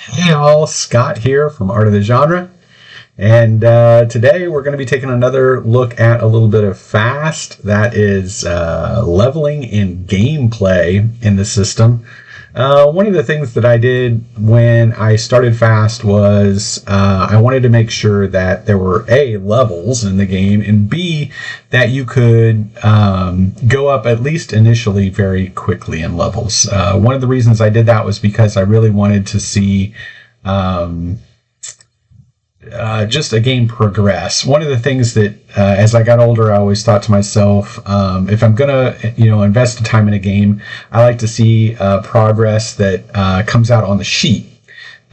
Hey all, Scott here from Art of the Genre, and today we're going to be taking another look at a little bit of Fast, that is leveling and gameplay in the system. One of the things that I did when I started Fast was I wanted to make sure that there were A, levels in the game, and B, that you could go up at least initially very quickly in levels. One of the reasons I did that was because I really wanted to see just a game progress. One of the things that as I got older, I always thought to myself, if I'm gonna invest time in a game, I like to see progress that comes out on the sheet.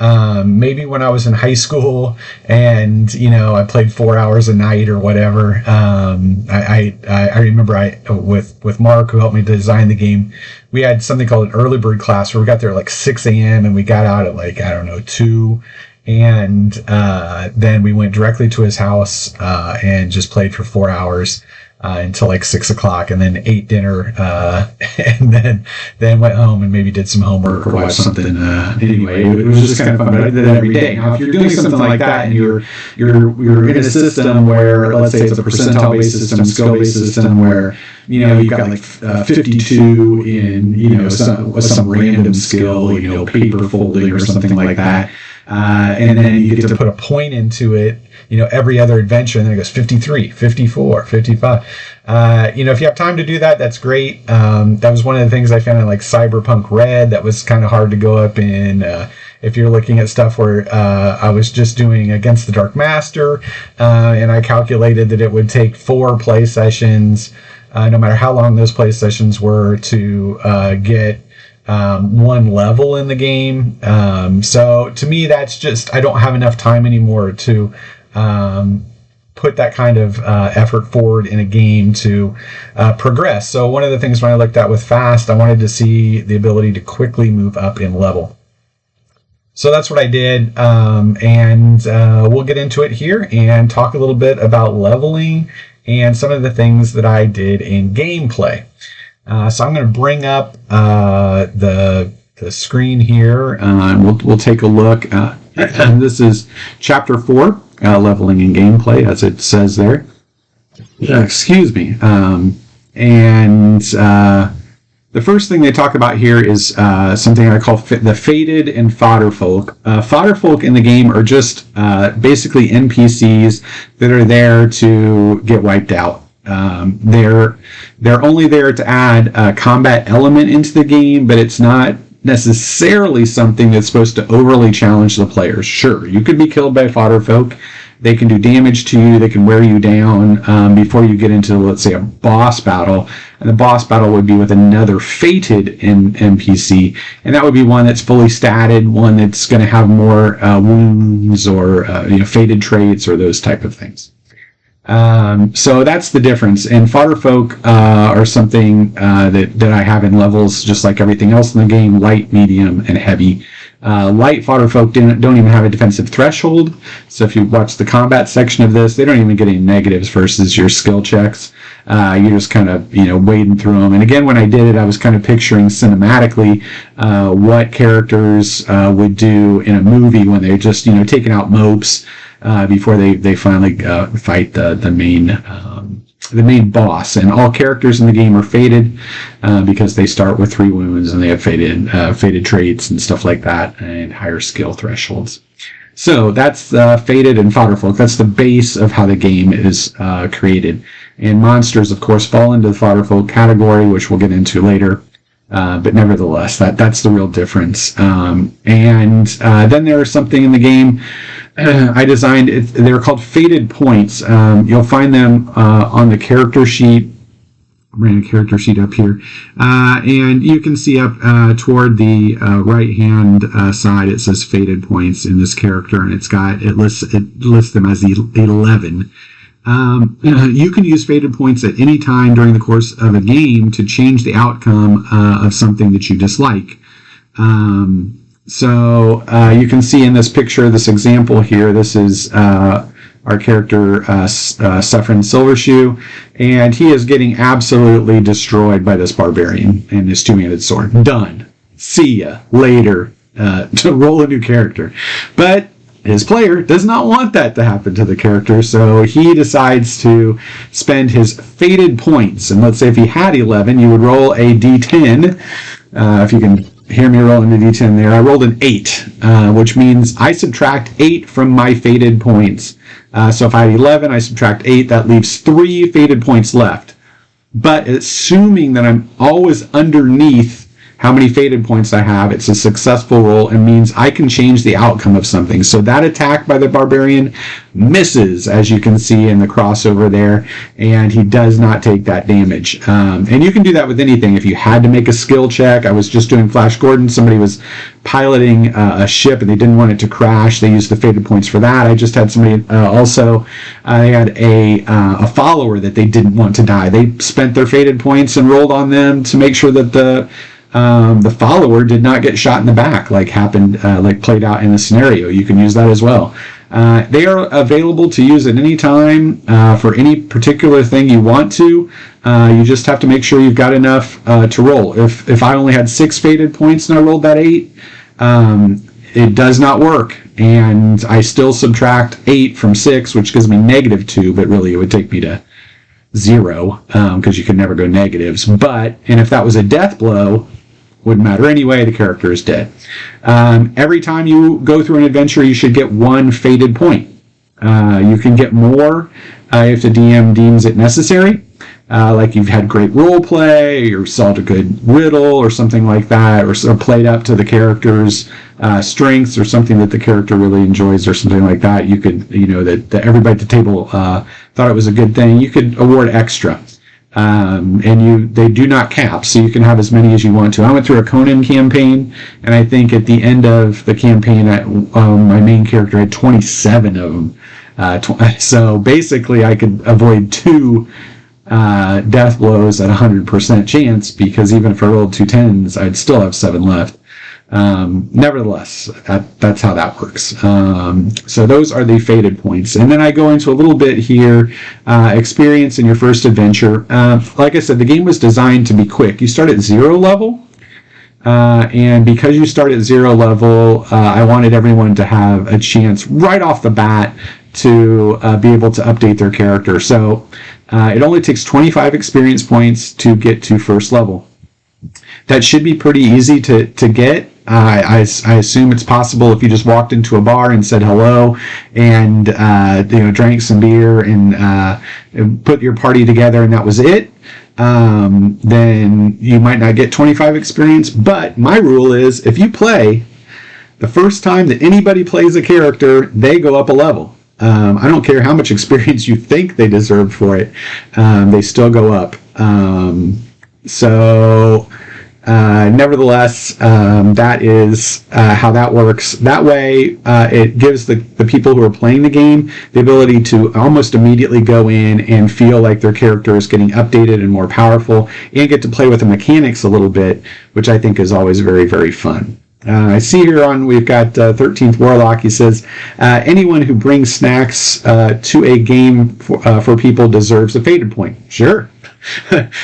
Maybe when I was in high school and I played 4 hours a night or whatever, I remember with Mark, who helped me design the game, we had something called an early bird class where we got there at like 6 a.m. and we got out at 2. And then we went directly to his house and just played for 4 hours until like 6 o'clock, and then ate dinner and then went home and maybe did some homework or watched something. Anyway, it was just kind of fun. But I did that every day. Now, if you're doing something like that and you're in a system where, let's say it's a percentile-based system, a skill-based system, where you've got like 52 in some random skill, paper folding or something like that. And then you get to put a point into it, every other adventure, and then it goes 53, 54, 55. If you have time to do that, that's great. That was one of the things I found in like Cyberpunk Red that was kind of hard to go up in. If you're looking at stuff where I was just doing Against the Dark Master, and I calculated that it would take 4 play sessions, no matter how long those play sessions were, to get one level in the game. So to me, that's just, I don't have enough time anymore to put that kind of effort forward in a game to progress. So one of the things when I looked at with Fast, I wanted to see the ability to quickly move up in level. So that's what I did, and we'll get into it here and talk a little bit about leveling and some of the things that I did in gameplay. So I'm going to bring up the screen here, and we'll take a look. And this is Chapter 4, Leveling and Gameplay, as it says there. Excuse me. And the first thing they talk about here is something I call the Fated and Fodder Folk. Fodder Folk in the game are just basically NPCs that are there to get wiped out. They're only there to add a combat element into the game, but it's not necessarily something that's supposed to overly challenge the players. Sure, you could be killed by fodder folk. They can do damage to you. They can wear you down before you get into, let's say, a boss battle. And the boss battle would be with another fated NPC, and that would be one that's fully statted, one that's going to have more wounds or fated traits or those type of things. So that's the difference. And fodder folk are something that I have in levels just like everything else in the game: light, medium, and heavy. Light fodder folk don't even have a defensive threshold, so if you watch the combat section of this, they don't even get any negatives versus your skill checks. You're just kind of wading through them. And again, when I did it, I was kind of picturing cinematically what characters would do in a movie when they're just taking out mopes before they finally fight the main boss. And all characters in the game are fated because they start with 3 wounds and they have fated traits and stuff like that, and higher skill thresholds. So that's fated and fodder folk. That's the base of how the game is created. And monsters, of course, fall into the fodder folk category, which we'll get into later. But nevertheless, that's the real difference. And then there's something in the game I designed. They're called fated points. You'll find them on the character sheet. I ran a character sheet up here, and you can see up toward the right hand side, it says fated points in this character, and it lists them as 11. You can use fated points at any time during the course of a game to change the outcome of something that you dislike. So you can see in this picture, this example here, this is our character, Saffron Silvershoe, and he is getting absolutely destroyed by this barbarian and his 2-handed sword. Done. See ya. Later. to roll a new character. But his player does not want that to happen to the character, so he decides to spend his fated points. And let's say if he had 11, you would roll a d10. If you can hear me rolling the d10 there, I rolled an 8, which means I subtract 8 from my fated points. So if I had 11, I subtract 8, that leaves 3 fated points left. But assuming that I'm always underneath how many fated points I have, it's a successful roll and means I can change the outcome of something. So that attack by the barbarian misses, as you can see in the crossover there, and he does not take that damage. And you can do that with anything. If you had to make a skill check, I was just doing Flash Gordon, somebody was piloting a ship and they didn't want it to crash, they used the fated points for that. I just had somebody also, they had a follower that they didn't want to die. They spent their fated points and rolled on them to make sure that the follower did not get shot in the back, like happened, like played out in the scenario. You can use that as well. They are available to use at any time for any particular thing you want to. You just have to make sure you've got enough to roll. If I only had 6 fated points and I rolled that 8, it does not work. And I still subtract 8 from 6, which gives me -2, but really it would take me to 0, because you can never go negatives. And if that was a death blow, wouldn't matter anyway, the character is dead. Every time you go through an adventure, you should get 1 fated point. You can get more if the DM deems it necessary. Like you've had great role play, or solved a good riddle, or something like that, or played up to the character's strengths, or something that the character really enjoys, or something like that. You could, that everybody at the table thought it was a good thing. You could award extra. And they do not cap, so you can have as many as you want to. I went through a Conan campaign, and I think at the end of the campaign, my main character had 27 of them. So basically, I could avoid 2 death blows at 100% chance, because even if I rolled 2 10s, I'd still have 7 left. Nevertheless, that's how that works. So those are the fated points. And then I go into a little bit here, experience in your first adventure. Like I said, the game was designed to be quick. You start at 0 level, and because you start at 0 level, I wanted everyone to have a chance right off the bat to be able to update their character. So it only takes 25 experience points to get to first level. That should be pretty easy to get. I assume it's possible if you just walked into a bar and said hello and drank some beer and put your party together and that was it. Then you might not get 25 experience. But my rule is, if you play the first time that anybody plays a character, they go up a level. I don't care how much experience you think they deserve for it. They still go up. Nevertheless, that is how that works. That way, it gives the people who are playing the game the ability to almost immediately go in and feel like their character is getting updated and more powerful, and get to play with the mechanics a little bit, which I think is always very, very fun. I see here we've got 13th Warlock. He says, anyone who brings snacks to a game for people deserves a fated point. Sure.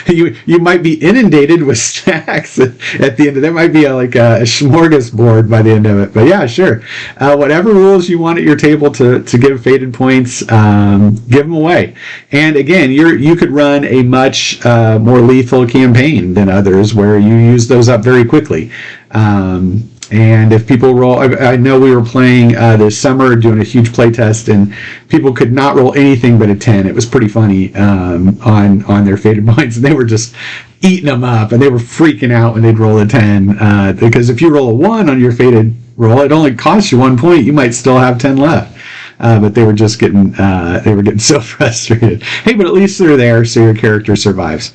You might be inundated with snacks at the end of it. There might be a smorgasbord by the end of it. But yeah, sure. Whatever rules you want at your table to give fated points, give them away. And again, you could run a much more lethal campaign than others where you use those up very quickly. And if people roll, I know we were playing this summer, doing a huge play test, and people could not roll anything but a 10. It was pretty funny on their fated points. And they were just eating them up, and they were freaking out when they'd roll a 10. Because if you roll a 1 on your fated roll, it only costs you 1 point. You might still have 10 left. But they were just getting so frustrated. Hey, but at least they're there, so your character survives.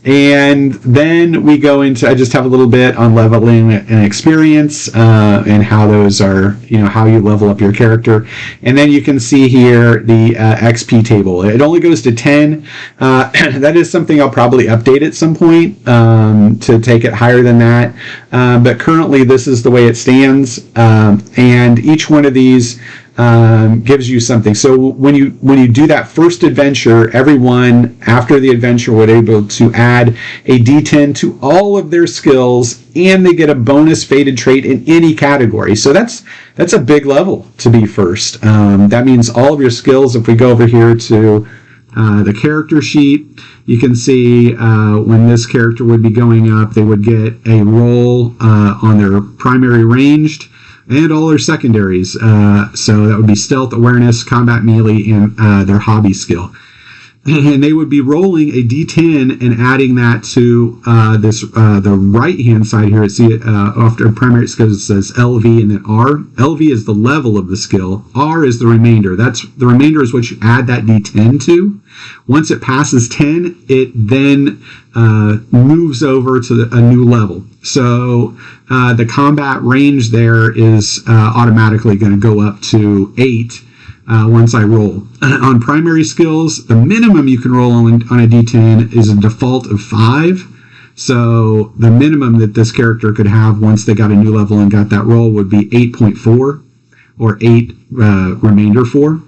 And then we go into, I just have a little bit on leveling and experience, and how those are, how you level up your character. And then you can see here the XP table. It only goes to 10. That is something I'll probably update at some point to take it higher than that. But currently this is the way it stands. And each one of these gives you something. So when you do that first adventure, everyone after the adventure would able to add a D10 to all of their skills, and they get a bonus fated trait in any category. So that's a big level to be first. That means all of your skills. If we go over here to the character sheet, you can see when this character would be going up, they would get a roll on their primary ranged and all their secondaries. So that would be stealth, awareness, combat melee, and their hobby skill. And they would be rolling a d10 and adding that to the right hand side here. See it after primary skills, it says LV and then R. LV is the level of the skill. R is the remainder. The remainder is what you add that d10 to. Once it passes 10, it then moves over to a new level. So the combat range there is automatically going to go up to 8 once I roll. On primary skills, the minimum you can roll on a d10 is a default of 5. So the minimum that this character could have once they got a new level and got that roll would be 8.4 or 8 remainder 4,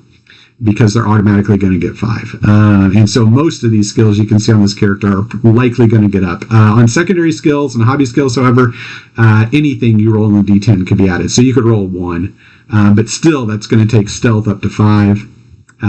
because they're automatically going to get 5. And so most of these skills you can see on this character are likely going to get up. On secondary skills and hobby skills, however, anything you roll on the d10 could be added. So you could roll 1, but still that's going to take stealth up to 5. So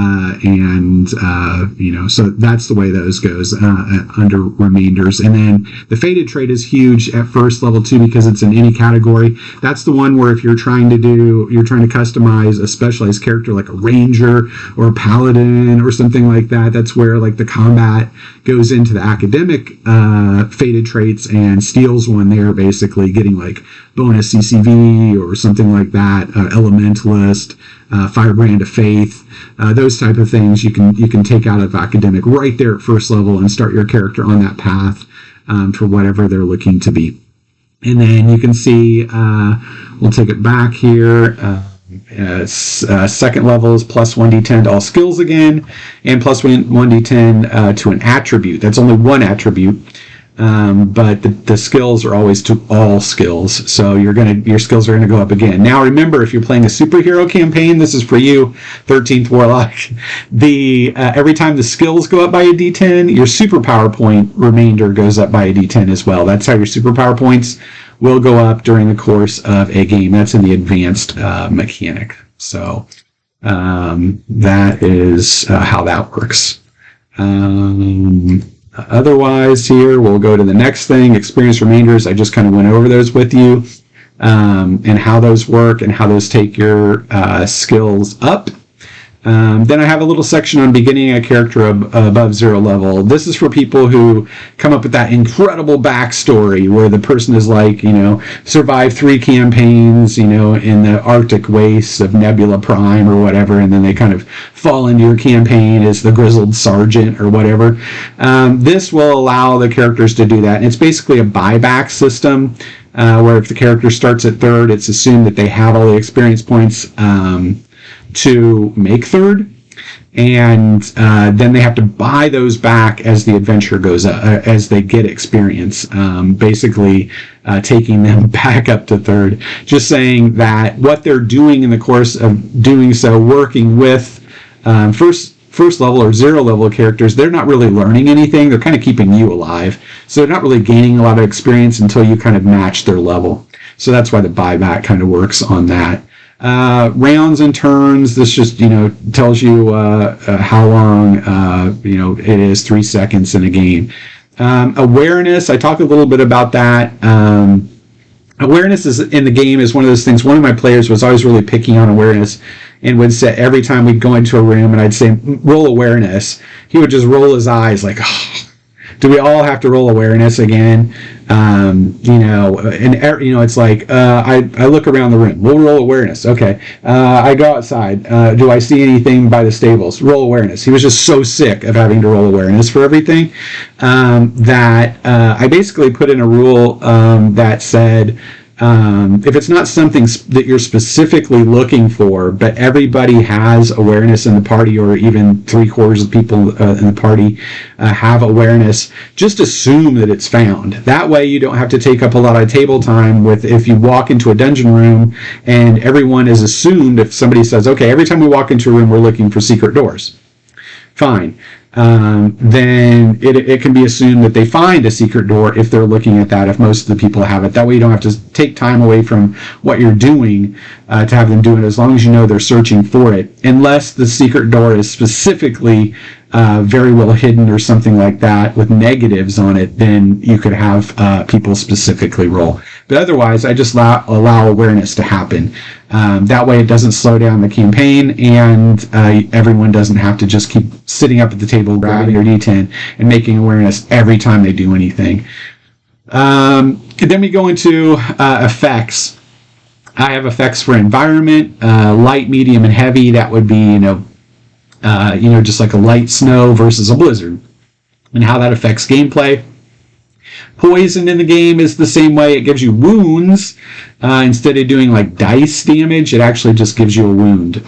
that's the way those goes under remainders. And then the fated trait is huge at first level 2 because it's in any category. That's the one where if you're trying to customize a specialized character like a ranger or a paladin or something like that, that's where like the combat goes into the academic fated traits, and steals one there, basically getting like bonus CCV or something like that, elementalist, firebrand of faith, those type of things you can take out of academic right there at first level and start your character on that path for whatever they're looking to be. And then you can see, we'll take it back here. Second level is plus 1d10 to all skills again, and plus 1d10 to an attribute. That's only one attribute. But the skills are always to all skills, so your skills are gonna go up again. Now remember, if you're playing a superhero campaign, this is for you, 13th Warlock. Every time the skills go up by a d10, your superpower point remainder goes up by a d10 as well. That's how your superpower points will go up during the course of a game. That's in the advanced mechanic. So that is how that works. Otherwise, here we'll go to the next thing, experience remainders. I just kind of went over those with you, and how those work and how those take your skills up. Then I have a little section on beginning a character above 0 level. This is for people who come up with that incredible backstory where the person is like, survived 3 campaigns, in the Arctic wastes of Nebula Prime or whatever, and then they kind of fall into your campaign as the grizzled sergeant or whatever. This will allow the characters to do that. And it's basically a buyback system where if the character starts at 3rd, it's assumed that they have all the experience points to make 3rd, and then they have to buy those back as the adventure goes up, as they get experience, basically taking them back up to 3rd. Just saying that what they're doing in the course of doing so, working with first level or 0 level characters, they're not really learning anything. They're kind of keeping you alive, so they're not really gaining a lot of experience until you kind of match their level. So that's why the buyback kind of works on that. Rounds and turns, this just tells you how long it is, 3 seconds in a game. Awareness, I talked a little bit about that. Awareness is in the game is one of those things. One of my players was always really picky on awareness and would say every time we'd go into a room and I'd say roll awareness, he would just roll his eyes like, oh, do we all have to roll awareness again? It's like, I look around the room, we'll roll awareness. Okay. I go outside. Do I see anything by the stables? Roll awareness. He was just so sick of having to roll awareness for everything, that I basically put in a rule that said, if it's not something that you're specifically looking for, but everybody has awareness in the party, or even 3/4 of people in the party have awareness, just assume that it's found. That way you don't have to take up a lot of table time with, if you walk into a dungeon room and everyone is assumed, if somebody says, okay, every time we walk into a room, we're looking for secret doors. Fine. Then it can be assumed that they find a secret door if they're looking at that, if most of the people have it. That way you don't have to take time away from what you're doing to have them do it, as long as you know they're searching for it. Unless the secret door is specifically very well hidden or something like that with negatives on it, then you could have people specifically roll. But otherwise, I just allow awareness to happen. That way it doesn't slow down the campaign, and everyone doesn't have to just keep sitting up at the table grabbing your D10 and making awareness every time they do anything. Then we go into effects. I have effects for environment, light, medium, and heavy. That would be, just like a light snow versus a blizzard, and how that affects gameplay. Poison in the game is the same way. It gives you wounds. Instead of doing like dice damage, it actually just gives you a wound.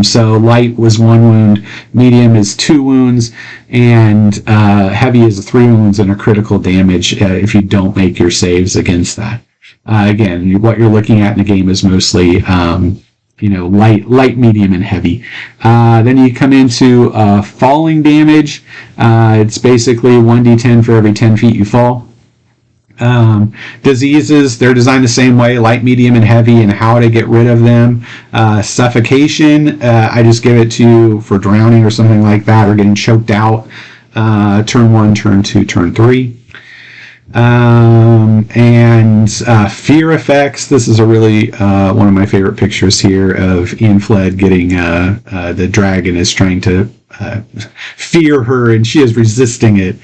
So light was 1 wound, medium is 2 wounds, and heavy is 3 wounds and a critical damage if you don't make your saves against that. Again, what you're looking at in the game is mostly light, medium, and heavy. Then you come into falling damage. It's basically 1d10 for every 10 feet you fall. Diseases, they're designed the same way, light, medium, and heavy, and how to get rid of them. Suffocation, I just give it to you for drowning or something like that, or getting choked out. Turn 1, turn 2, turn 3. And fear effects. This is a really one of my favorite pictures here of Ian Fled getting the dragon is trying to fear her, and she is resisting it,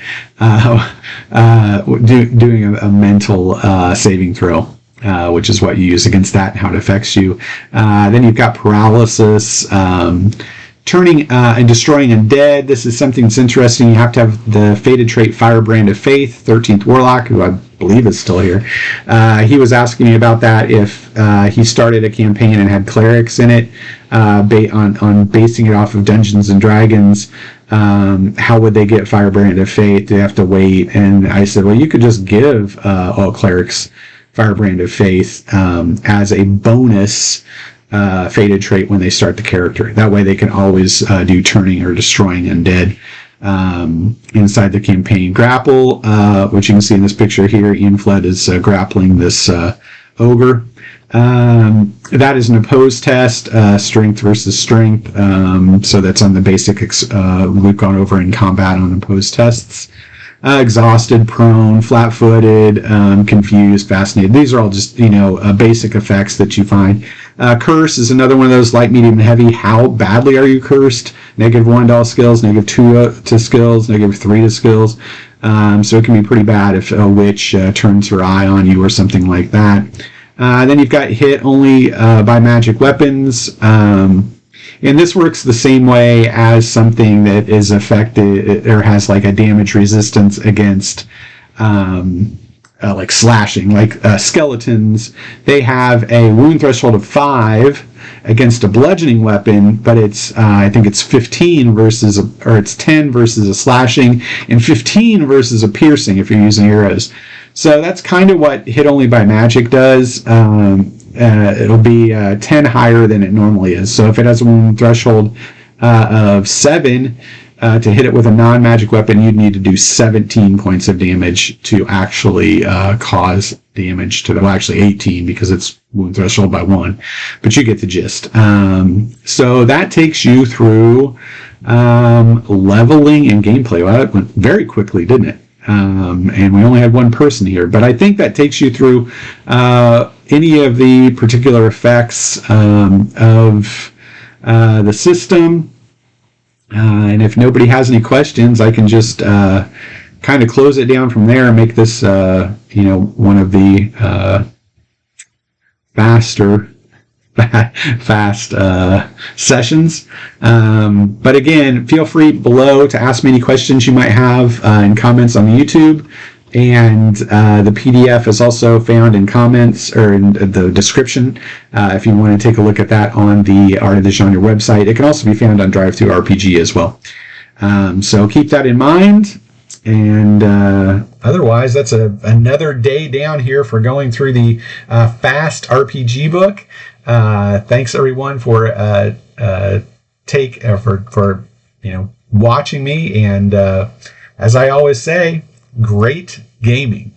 doing a mental saving throw, which is what you use against that and how it affects you. Then you've got paralysis, turning and destroying undead. This is something that's interesting. You have to have the fated trait Firebrand of Faith. 13th Warlock, who I believe is still here, he was asking me about that, if he started a campaign and had clerics in it, on basing it off of Dungeons and Dragons, how would they get Firebrand of Faith? Do they have to wait? And I said, well, you could just give all clerics Firebrand of Faith as a bonus fated trait when they start the character. That way they can always do turning or destroying undead inside the campaign. Grapple, which you can see in this picture here, Ian Fled is grappling this ogre. That is an opposed test, strength versus strength. So that's on the basic we've gone over in combat on opposed tests. Exhausted, prone, flat-footed, confused, fascinated. These are all just, basic effects that you find. Curse is another one of those, light, medium, and heavy. How badly are you cursed? -1 to all skills, -2 to skills, -3 to skills. So it can be pretty bad if a witch turns her eye on you or something like that. Then you've got hit only by magic weapons. And this works the same way as something that is affected or has like a damage resistance against like slashing, like skeletons. They have a wound threshold of 5 against a bludgeoning weapon, but it's I think it's 15 versus it's 10 versus a slashing, and 15 versus a piercing if you're using arrows. So that's kind of what hit only by magic does. It'll be 10 higher than it normally is. So if it has a wound threshold of 7, to hit it with a non-magic weapon, you'd need to do 17 points of damage to actually cause damage to them. Well, actually 18 because it's wound threshold by 1. But you get the gist. So that takes you through leveling and gameplay. Well, that went very quickly, didn't it? And we only had one person here. But I think that takes you through any of the particular effects of the system. And if nobody has any questions, I can just kind of close it down from there and make this, one of the fast sessions. But again, feel free below to ask me any questions you might have in comments on the YouTube. And the PDF is also found in comments or in the description if you want to take a look at that on the Art of the Genre website. It can also be found on Drive-Thru RPG as well. So keep that in mind. And otherwise, that's another day down here for going through the Fast RPG book. Thanks everyone for watching me, and as I always say, great gaming.